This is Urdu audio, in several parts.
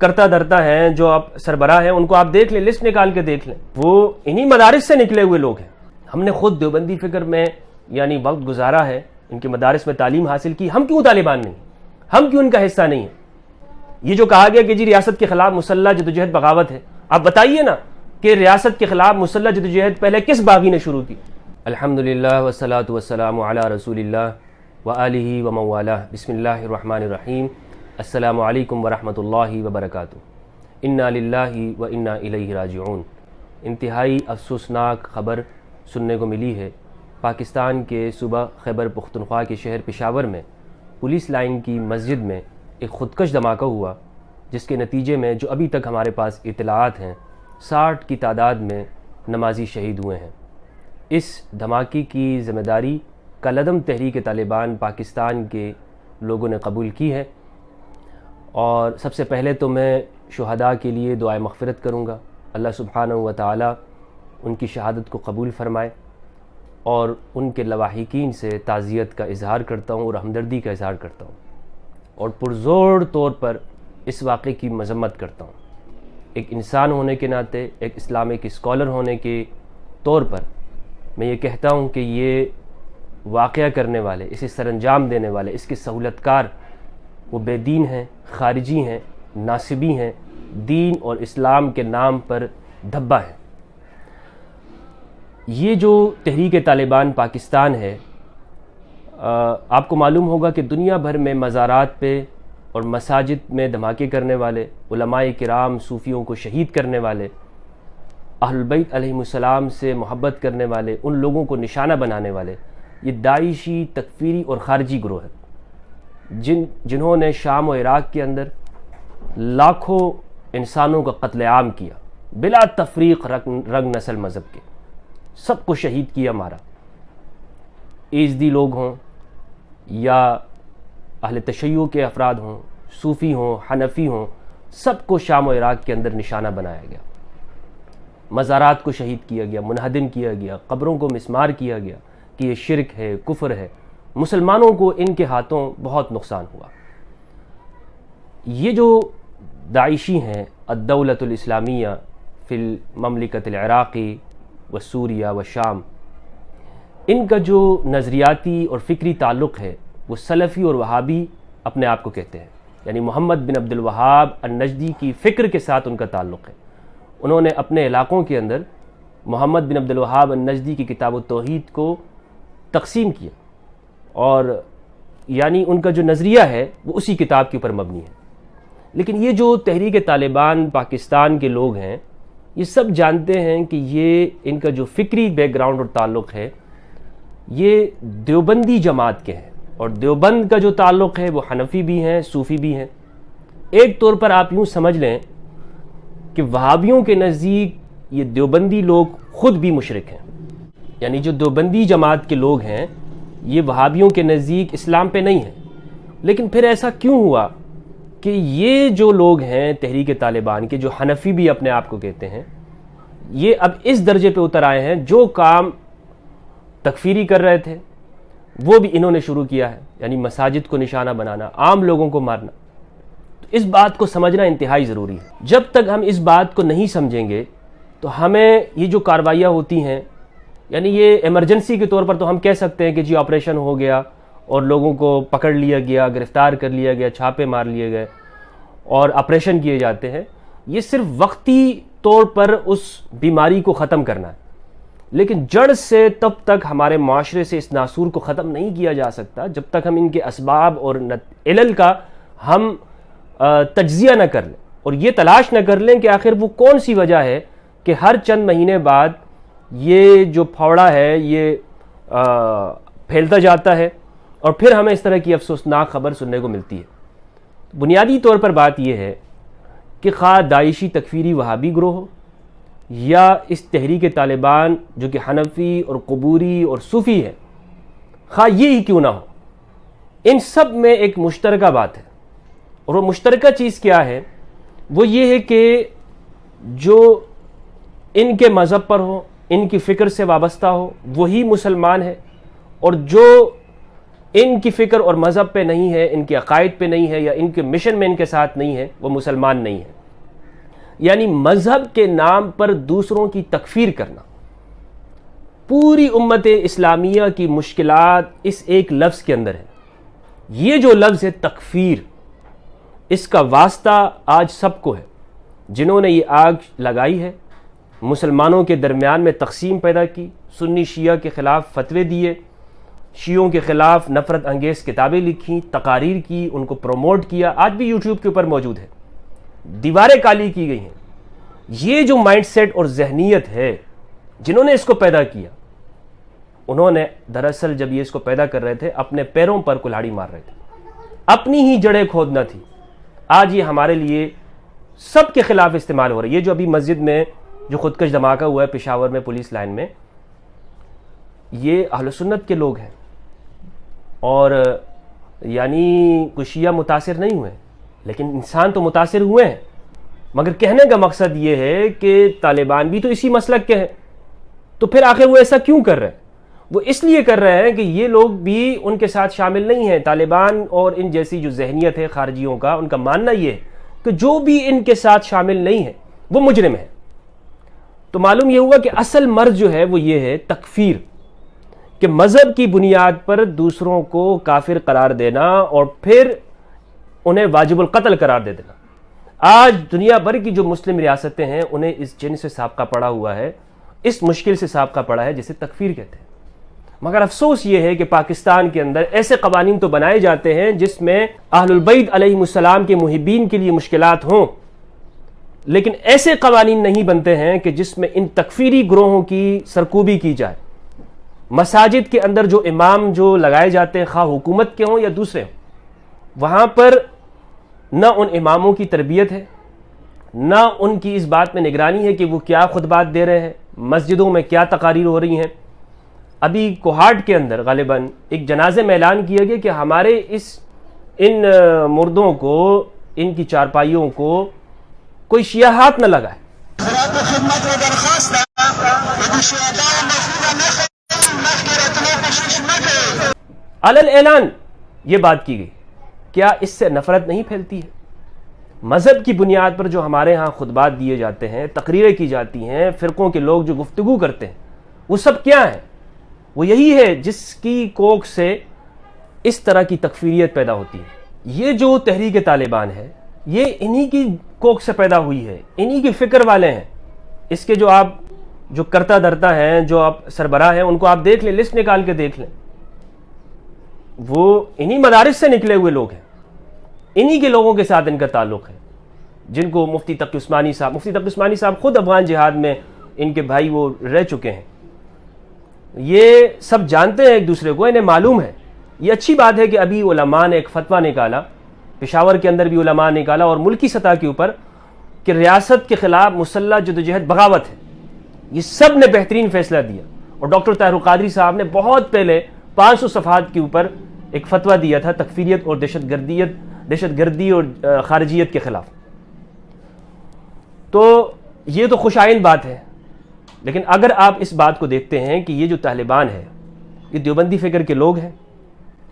کرتا دھرتا ہیں، جو آپ سربراہ ہیں، ان کو آپ دیکھ لیں، لسٹ نکال کے دیکھ لیں، وہ انہی مدارس سے نکلے ہوئے لوگ ہیں۔ ہم نے خود دیوبندی فکر میں یعنی وقت گزارا ہے، ان کے مدارس میں تعلیم حاصل کی، ہم کیوں طالبان نہیں؟ ہم کیوں ان کا حصہ نہیں ہیں؟ یہ جو کہا گیا کہ جی ریاست کے خلاف مسلح جدوجہد بغاوت ہے، آپ بتائیے نا کہ ریاست کے خلاف مسلح جدوجہد پہلے کس باغی نے شروع کی؟ الحمدللہ والصلاة والسلام علی رسول اللہ وآلہ ومن والہ۔ بسم اللہ الرحمن الرحیم۔ السلام علیکم ورحمۃ اللہ وبرکاتہ۔ انا للہ و انا الیہ راجعون۔ انتہائی افسوسناک خبر سننے کو ملی ہے۔ پاکستان کے صوبہ خیبر پختونخوا کے شہر پشاور میں پولیس لائن کی مسجد میں ایک خودکش دھماکہ ہوا، جس کے نتیجے میں جو ابھی تک ہمارے پاس اطلاعات ہیں 60 کی تعداد میں نمازی شہید ہوئے ہیں۔ اس دھماکے کی ذمہ داری کالعدم تحریک طالبان پاکستان کے لوگوں نے قبول کی ہے، اور سب سے پہلے تو میں شہداء کے لیے دعائے مغفرت کروں گا۔ اللہ سبحانہ و تعالی ان کی شہادت کو قبول فرمائے، اور ان کے لواحقین سے تعزیت کا اظہار کرتا ہوں اور ہمدردی کا اظہار کرتا ہوں، اور پرزور طور پر اس واقعے کی مذمت کرتا ہوں۔ ایک انسان ہونے کے ناطے، ایک اسلامک اسکالر ہونے کے طور پر میں یہ کہتا ہوں کہ یہ واقعہ کرنے والے، اسے سر انجام دینے والے، اس کے سہولت کار وہ بے دین ہیں، خارجی ہیں، ناصبی ہیں، دین اور اسلام کے نام پر دھبا ہیں۔ یہ جو تحریک طالبان پاکستان ہے، آپ کو معلوم ہوگا کہ دنیا بھر میں مزارات پہ اور مساجد میں دھماکے کرنے والے، علماء کرام صوفیوں کو شہید کرنے والے، اہل البیت علیہم السلام سے محبت کرنے والے، ان لوگوں کو نشانہ بنانے والے، یہ داعشی، تکفیری اور خارجی گروہ ہے، جنہوں نے شام و عراق کے اندر لاکھوں انسانوں کا قتل عام کیا، بلا تفریق، رنگ، نسل، مذہب کے، سب کو شہید کیا، مارا۔ ایزدی لوگ ہوں یا اہل تشیع کے افراد ہوں، صوفی ہوں، حنفی ہوں، سب کو شام و عراق کے اندر نشانہ بنایا گیا، مزارات کو شہید کیا گیا، منہدم کیا گیا، قبروں کو مسمار کیا گیا کہ یہ شرک ہے، کفر ہے۔ مسلمانوں کو ان کے ہاتھوں بہت نقصان ہوا۔ یہ جو داعشی ہیں، الدولۃ الاسلامیہ فی المملکۃ العراقی و سوریہ و شام، ان کا جو نظریاتی اور فکری تعلق ہے وہ سلفی اور وہابی اپنے آپ کو کہتے ہیں، یعنی محمد بن عبد الوہاب النجدی کی فکر کے ساتھ ان کا تعلق ہے۔ انہوں نے اپنے علاقوں کے اندر محمد بن عبد الوہاب النجدی کی کتاب التوحید کو تقسیم کیا، اور یعنی ان کا جو نظریہ ہے وہ اسی کتاب کے اوپر مبنی ہے۔ لیکن یہ جو تحریک طالبان پاکستان کے لوگ ہیں، یہ سب جانتے ہیں کہ یہ ان کا جو فکری بیک گراؤنڈ اور تعلق ہے یہ دیوبندی جماعت کے ہیں، اور دیوبند کا جو تعلق ہے وہ حنفی بھی ہیں، صوفی بھی ہیں۔ ایک طور پر آپ یوں سمجھ لیں کہ وہابیوں کے نزدیک یہ دیوبندی لوگ خود بھی مشرک ہیں، یعنی جو دیوبندی جماعت کے لوگ ہیں یہ وہابیوں کے نزدیک اسلام پہ نہیں ہیں۔ لیکن پھر ایسا کیوں ہوا کہ یہ جو لوگ ہیں تحریک طالبان کے، جو حنفی بھی اپنے آپ کو کہتے ہیں، یہ اب اس درجے پہ اتر آئے ہیں جو کام تکفیری کر رہے تھے وہ بھی انہوں نے شروع کیا ہے، یعنی مساجد کو نشانہ بنانا، عام لوگوں کو مارنا۔ تو اس بات کو سمجھنا انتہائی ضروری ہے۔ جب تک ہم اس بات کو نہیں سمجھیں گے تو ہمیں یہ جو کاروائیاں ہوتی ہیں، یعنی یہ ایمرجنسی کے طور پر تو ہم کہہ سکتے ہیں کہ جی آپریشن ہو گیا اور لوگوں کو پکڑ لیا گیا، گرفتار کر لیا گیا، چھاپے مار لیے گئے اور آپریشن کیے جاتے ہیں، یہ صرف وقتی طور پر اس بیماری کو ختم کرنا ہے، لیکن جڑ سے تب تک ہمارے معاشرے سے اس ناسور کو ختم نہیں کیا جا سکتا جب تک ہم ان کے اسباب اور علل کا ہم تجزیہ نہ کر لیں، اور یہ تلاش نہ کر لیں کہ آخر وہ کون سی وجہ ہے کہ ہر چند مہینے بعد یہ جو پھوڑا ہے یہ پھیلتا جاتا ہے، اور پھر ہمیں اس طرح کی افسوسناک خبر سننے کو ملتی ہے۔ بنیادی طور پر بات یہ ہے کہ خواہ داعشی تکفیری وہابی گروہ ہو یا اس تحریک طالبان جو کہ حنفی اور قبوری اور صوفی ہے، خواہ یہ ہی کیوں نہ ہو، ان سب میں ایک مشترکہ بات ہے، اور وہ مشترکہ چیز کیا ہے؟ وہ یہ ہے کہ جو ان کے مذہب پر ہو، ان کی فکر سے وابستہ ہو، وہی مسلمان ہے، اور جو ان کی فکر اور مذہب پہ نہیں ہے، ان کے عقائد پہ نہیں ہے، یا ان کے مشن میں ان کے ساتھ نہیں ہے، وہ مسلمان نہیں ہے۔ یعنی مذہب کے نام پر دوسروں کی تکفیر کرنا، پوری امت اسلامیہ کی مشکلات اس ایک لفظ کے اندر ہے۔ یہ جو لفظ ہے تکفیر، اس کا واسطہ آج سب کو ہے۔ جنہوں نے یہ آگ لگائی ہے، مسلمانوں کے درمیان میں تقسیم پیدا کی، سنی شیعہ کے خلاف فتوے دیے، شیعوں کے خلاف نفرت انگیز کتابیں لکھی، تقاریر کی، ان کو پروموٹ کیا، آج بھی یوٹیوب کے اوپر موجود ہے، دیواریں کالی کی گئی ہیں۔ یہ جو مائنڈ سیٹ اور ذہنیت ہے، جنہوں نے اس کو پیدا کیا، انہوں نے دراصل جب یہ اس کو پیدا کر رہے تھے اپنے پیروں پر کلہاڑی مار رہے تھے، اپنی ہی جڑیں کھودنا تھی۔ آج یہ ہمارے لیے سب کے خلاف استعمال ہو رہا ہے۔ یہ جو ابھی مسجد میں جو خودکش دھماکہ ہوا ہے پشاور میں پولیس لائن میں، یہ اہل سنت کے لوگ ہیں، اور یعنی کچھ شیعہ متاثر نہیں ہوئے، لیکن انسان تو متاثر ہوئے ہیں۔ مگر کہنے کا مقصد یہ ہے کہ طالبان بھی تو اسی مسلک کے ہیں، تو پھر آخر وہ ایسا کیوں کر رہے ہیں؟ وہ اس لیے کر رہے ہیں کہ یہ لوگ بھی ان کے ساتھ شامل نہیں ہیں۔ طالبان اور ان جیسی جو ذہنیت ہے خارجیوں کا، ان کا ماننا یہ ہے کہ جو بھی ان کے ساتھ شامل نہیں ہے وہ مجرم ہے۔ تو معلوم یہ ہوا کہ اصل مرض جو ہے وہ یہ ہے تکفیر، کہ مذہب کی بنیاد پر دوسروں کو کافر قرار دینا اور پھر انہیں واجب القتل قرار دے دینا۔ آج دنیا بھر کی جو مسلم ریاستیں ہیں انہیں اس جن سے سابقہ پڑا ہوا ہے، اس مشکل سے سابقہ پڑا ہے جسے تکفیر کہتے ہیں۔ مگر افسوس یہ ہے کہ پاکستان کے اندر ایسے قوانین تو بنائے جاتے ہیں جس میں اہل البیت علیہم السلام کے محبین کے لیے مشکلات ہوں، لیکن ایسے قوانین نہیں بنتے ہیں کہ جس میں ان تکفیری گروہوں کی سرکوبی کی جائے۔ مساجد کے اندر جو امام جو لگائے جاتے ہیں، خواہ حکومت کے ہوں یا دوسرے ہوں، وہاں پر نہ ان اماموں کی تربیت ہے، نہ ان کی اس بات میں نگرانی ہے کہ وہ کیا خطبات دے رہے ہیں، مسجدوں میں کیا تقاریر ہو رہی ہیں۔ ابھی کوہاٹ کے اندر غالباً ایک جنازے میں اعلان کیا گیا کہ ہمارے ان مردوں کو، ان کی چارپائیوں کو کوئی شیعہ ہاتھ نہ لگائے۔ علل اعلان یہ بات کی گئی۔ کیا اس سے نفرت نہیں پھیلتی ہے؟ مذہب کی بنیاد پر جو ہمارے ہاں خطبات دیے جاتے ہیں، تقریریں کی جاتی ہیں، فرقوں کے لوگ جو گفتگو کرتے ہیں، وہ سب کیا ہیں؟ وہ یہی ہے جس کی کوکھ سے اس طرح کی تکفیریت پیدا ہوتی ہے۔ یہ جو تحریک طالبان ہے، یہ انہی کی کوکھ سے پیدا ہوئی ہے، انہی کی فکر والے ہیں۔ اس کے جو آپ جو کرتا درتا ہیں، جو آپ سربراہ ہیں، ان کو آپ دیکھ لیں، لسٹ نکال کے دیکھ لیں، وہ انہی مدارس سے نکلے ہوئے لوگ ہیں، انہی کے لوگوں کے ساتھ ان کا تعلق ہے، جن کو مفتی تقی عثمانی صاحب خود افغان جہاد میں ان کے بھائی وہ رہ چکے ہیں۔ یہ سب جانتے ہیں ایک دوسرے کو، انہیں معلوم ہے۔ یہ اچھی بات ہے کہ ابھی علماء نے ایک فتویٰ نکالا، پشاور کے اندر بھی علماء نے نکالا اور ملکی سطح کے اوپر، کہ ریاست کے خلاف مسلح جدوجہد بغاوت ہے۔ یہ سب نے بہترین فیصلہ دیا، اور ڈاکٹر طاہر القادری صاحب نے بہت پہلے 500 صفحات کے اوپر ایک فتویٰ دیا تھا تکفیریت اور دہشت گردی اور خارجیت کے خلاف۔ تو یہ تو خوش آئند بات ہے، لیکن اگر آپ اس بات کو دیکھتے ہیں کہ یہ جو طالبان ہے، یہ دیوبندی فکر کے لوگ ہیں۔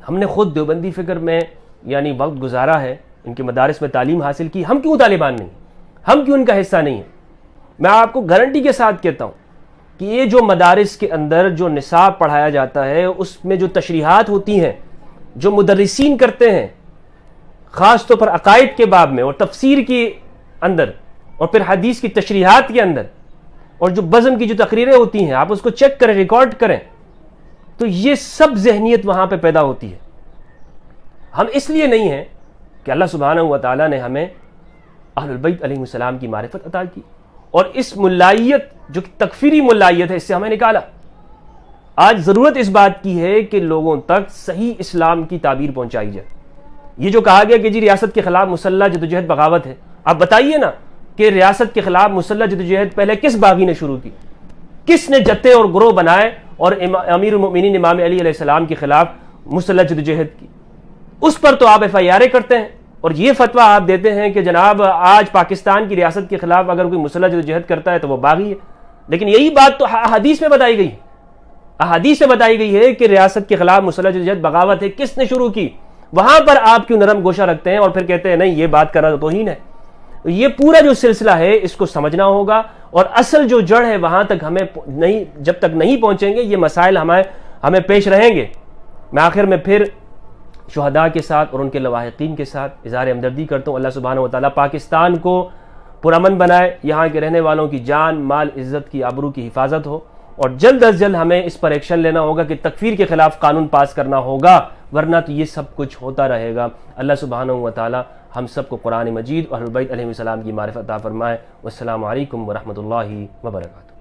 ہم نے خود دیوبندی فکر میں یعنی وقت گزارا ہے، ان کے مدارس میں تعلیم حاصل کی، ہم کیوں طالبان نہیں؟ ہم کیوں ان کا حصہ نہیں ہیں؟ میں آپ کو گارنٹی کے ساتھ کہتا ہوں کہ یہ جو مدارس کے اندر جو نصاب پڑھایا جاتا ہے، اس میں جو تشریحات ہوتی ہیں، جو مدرسین کرتے ہیں، خاص طور پر عقائد کے باب میں اور تفسیر کے اندر اور پھر حدیث کی تشریحات کے اندر، اور جو بزم کی جو تقریریں ہوتی ہیں، آپ اس کو چیک کریں، ریکارڈ کریں، تو یہ سب ذہنیت وہاں پہ پیدا ہوتی ہے۔ ہم اس لیے نہیں ہیں کہ اللہ سبحانہ و تعالیٰ نے ہمیں اہل البیت علیہ السلام کی معرفت عطا کی، اور اس ملائیت جو کہ تکفیری ملائیت ہے، اس سے ہمیں نکالا۔ آج ضرورت اس بات کی ہے کہ لوگوں تک صحیح اسلام کی تعبیر پہنچائی جائے۔ یہ جو کہا گیا کہ جی ریاست کے خلاف مسلح جدوجہد بغاوت ہے، آپ بتائیے نا کہ ریاست کے خلاف مسلح جدوجہد پہلے کس باغی نے شروع کی؟ کس نے جتے اور گروہ بنائے اور امیر المؤمنین امام علی علیہ السلام کے خلاف مسلح جدوجہد کی؟ اس پر تو آپ FIR کرتے ہیں، اور یہ فتویٰ آپ دیتے ہیں کہ جناب آج پاکستان کی ریاست کے خلاف اگر کوئی مسلح جدوجہد کرتا ہے تو وہ باغی ہے۔ لیکن یہی بات تو حدیث میں بتائی گئی ہے، احادیث سے بتائی گئی ہے کہ ریاست کے خلاف مسلح جد بغاوت ہے، کس نے شروع کی؟ وہاں پر آپ کیوں نرم گوشہ رکھتے ہیں اور پھر کہتے ہیں نہیں یہ بات کرنا تو توہین ہے؟ یہ پورا جو سلسلہ ہے اس کو سمجھنا ہوگا، اور اصل جو جڑ ہے وہاں تک ہمیں نہیں، جب تک نہیں پہنچیں گے یہ مسائل ہمیں پیش رہیں گے۔ میں آخر میں پھر شہداء کے ساتھ اور ان کے لواحقین کے ساتھ اظہار ہمدردی کرتا ہوں۔ اللہ سبحانہ و تعالیٰ پاکستان کو پرامن بنائے، یہاں کے رہنے والوں کی جان، مال، عزت کی، آبرو کی حفاظت ہو، اور جلد از جلد ہمیں اس پر ایکشن لینا ہوگا کہ تکفیر کے خلاف قانون پاس کرنا ہوگا، ورنہ تو یہ سب کچھ ہوتا رہے گا۔ اللہ سبحانہ و تعالیٰ ہم سب کو قرآن مجید اور اہل بیت علیہ السلام کی معرفت عطا فرمائے۔ والسلام علیکم ورحمۃ اللہ وبرکاتہ۔